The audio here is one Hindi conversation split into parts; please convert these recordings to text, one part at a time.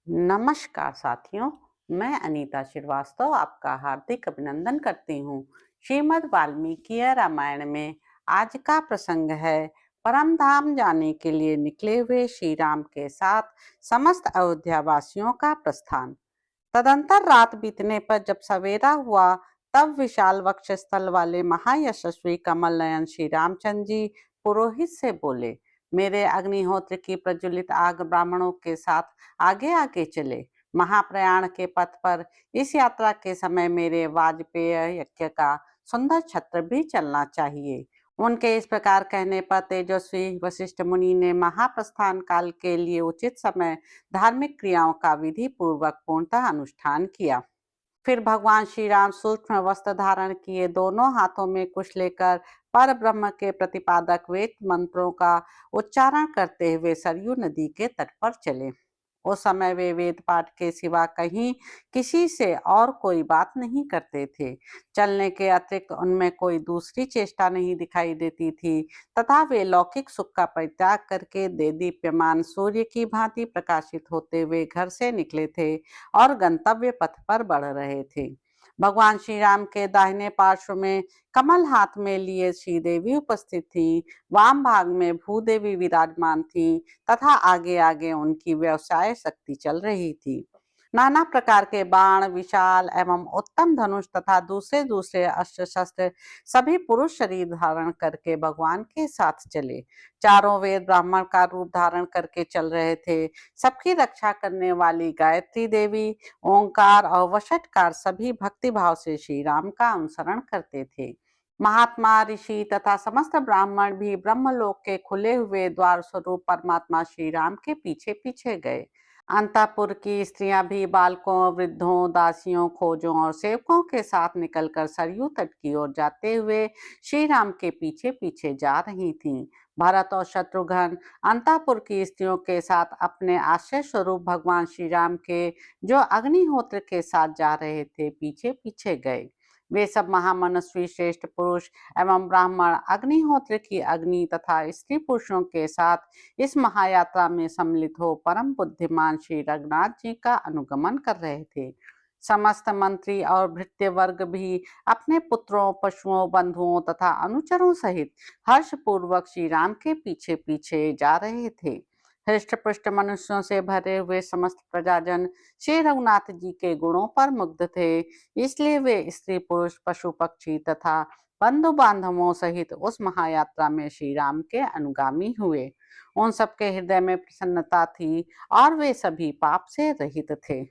नमस्कार साथियों, मैं अनीता श्रीवास्तव आपका हार्दिक अभिनंदन करती हूँ। श्रीमद् वाल्मीकि रामायण में आज का प्रसंग है परम धाम जाने के लिए निकले हुए श्री राम के साथ समस्त अयोध्या वासियों का प्रस्थान। तदंतर रात बीतने पर जब सवेरा हुआ, तब विशाल वक्ष स्थल वाले महायशस्वी कमल नयन श्री रामचंद्र जी पुरोहित से बोले, मेरे अग्निहोत्र की प्रज्वलित आग ब्राह्मणों के साथ आगे आगे चले। महाप्रयाण के पथ पर इस यात्रा के समय मेरे वाजपेय यज्ञ का सुंदर छत्र भी चलना चाहिए। उनके इस प्रकार कहने पर तेजस्वी वशिष्ठ मुनि ने महाप्रस्थान काल के लिए उचित समय धार्मिक क्रियाओं का विधि पूर्वक पूर्णतः अनुष्ठान किया। फिर भगवान श्री राम सूक्ष्म वस्त्र धारण किए, दोनों हाथों में कुश लेकर पर ब्रह्म के प्रतिपादक वेद मंत्रों का उच्चारण करते हुए सरयू नदी के तट पर चले। उस समय वे वेद पाठ के सिवा कहीं किसी से और कोई बात नहीं करते थे। चलने के अतिरिक्त उनमें कोई दूसरी चेष्टा नहीं दिखाई देती थी तथा वे लौकिक सुख का परित्याग करके देदीप्यमान सूर्य की भांति प्रकाशित होते हुए घर से निकले थे और गंतव्य पथ पर बढ़ रहे थे। भगवान श्री राम के दाहिने पार्श्व में कमल हाथ में लिए श्री देवी उपस्थित थी, वाम भाग में भूदेवी विराजमान थी तथा आगे आगे उनकी व्यवसाय शक्ति चल रही थी। नाना प्रकार के बाण, विशाल एवं उत्तम धनुष तथा दूसरे दूसरे अस्त्र शस्त्र सभी पुरुष शरीर धारण करके भगवान के साथ चले। चारों वेद ब्राह्मण का रूप धारण करके चल रहे थे। सबकी रक्षा करने वाली गायत्री देवी, ओंकार और वषटकार सभी भक्ति भाव से श्री राम का अनुसरण करते थे। महात्मा, ऋषि तथा समस्त ब्राह्मण भी ब्रह्मलोक के खुले हुए द्वार स्वरूप परमात्मा श्री राम के पीछे पीछे गए। अंतःपुर की स्त्रियां भी बालकों, वृद्धों, दासियों, खोजों और सेवकों के साथ निकलकर सरयू तट की ओर जाते हुए श्री राम के पीछे पीछे जा रही थीं। भरत और शत्रुघ्न अंतःपुर की स्त्रियों के साथ अपने आश्रय स्वरूप भगवान श्री राम के जो अग्निहोत्र के साथ जा रहे थे पीछे पीछे गए। वे सब महामनस्वी श्रेष्ठ पुरुष एवं ब्राह्मण अग्निहोत्र की अग्नि तथा स्त्री पुरुषों के साथ इस महायात्रा में सम्मिलित हो परम बुद्धिमान श्री रघुनाथ जी का अनुगमन कर रहे थे। समस्त मंत्री और भृत्य वर्ग भी अपने पुत्रों, पशुओं, बंधुओं तथा अनुचरों सहित हर्ष पूर्वक श्री राम के पीछे पीछे जा रहे थे। हृष्ट पुष्ट मनुष्यों से भरे हुए समस्त प्रजाजन श्री रघुनाथ जी के गुणों पर मुग्ध थे, इसलिए वे स्त्री पुरुष, पशु पक्षी तथा बंधु बांधवों सहित उस महायात्रा में श्री राम के अनुगामी हुए। उन सबके हृदय में प्रसन्नता थी और वे सभी पाप से रहित थे।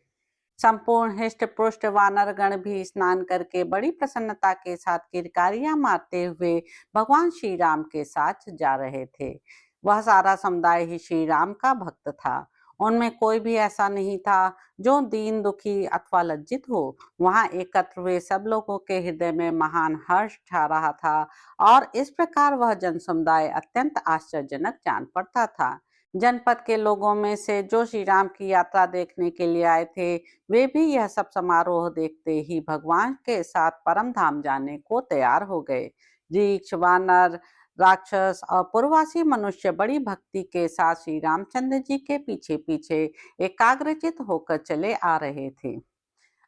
संपूर्ण हृष्ट पुष्ट वानर गण भी स्नान करके बड़ी प्रसन्नता के साथ किरकारियां मारते हुए भगवान श्री राम के साथ जा रहे थे। वह सारा समुदाय ही श्री राम का भक्त था। उनमें कोई भी ऐसा नहीं था जो दीन, दुखी अथवा लज्जित हो। वहां एकत्र हुए सब लोगों के हृदय में महान हर्ष छा रहा था और इस प्रकार वह जन समुदाय अत्यंत आश्चर्यजनक जान पड़ता था। जनपद के लोगों में से जो श्री राम की यात्रा देखने के लिए आए थे, वे भी यह सब समारोह देखते ही भगवान के साथ परम धाम जाने को तैयार हो गए। ऋक्ष, वानर, राक्षस और पूर्ववासी मनुष्य बड़ी भक्ति के साथ श्री रामचंद्र जी के पीछे पीछे एकाग्रचित होकर चले आ रहे थे।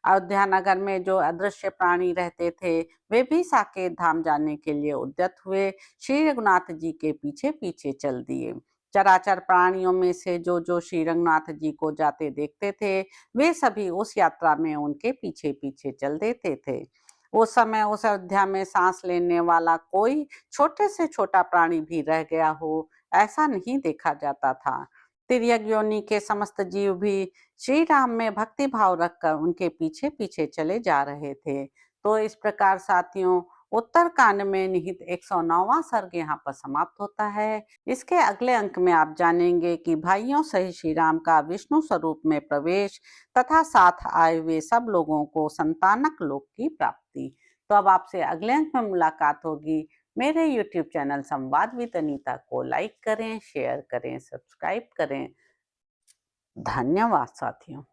अयोध्या नगर में जो अदृश्य प्राणी रहते थे, वे भी साकेत धाम जाने के लिए उद्यत हुए श्री रघुनाथ जी के पीछे पीछे चल दिए। चराचर प्राणियों में से जो श्री रघुनाथ जी को जाते देखते थे, वे सभी उस यात्रा में उनके पीछे पीछे चल देते थे। उस समय उस अयोध्या में सांस लेने वाला कोई छोटे से छोटा प्राणी भी रह गया हो, ऐसा नहीं देखा जाता था। तिर्यक योनि के समस्त जीव भी श्री राम में भक्ति भाव रखकर उनके पीछे पीछे चले जा रहे थे। तो इस प्रकार साथियों, उत्तर कांड में निहित 109वां सर्ग यहाँ पर समाप्त होता है। इसके अगले अंक में आप जानेंगे कि भाइयों सहित श्री राम का विष्णु स्वरूप में प्रवेश तथा साथ आए हुए सब लोगों को संतानक लोक की प्राप्ति। तो अब आपसे अगले अंक में मुलाकात होगी। मेरे YouTube चैनल संवाद विद अनीता को लाइक करें, शेयर करें, सब्सक्राइब करें। धन्यवाद साथियों।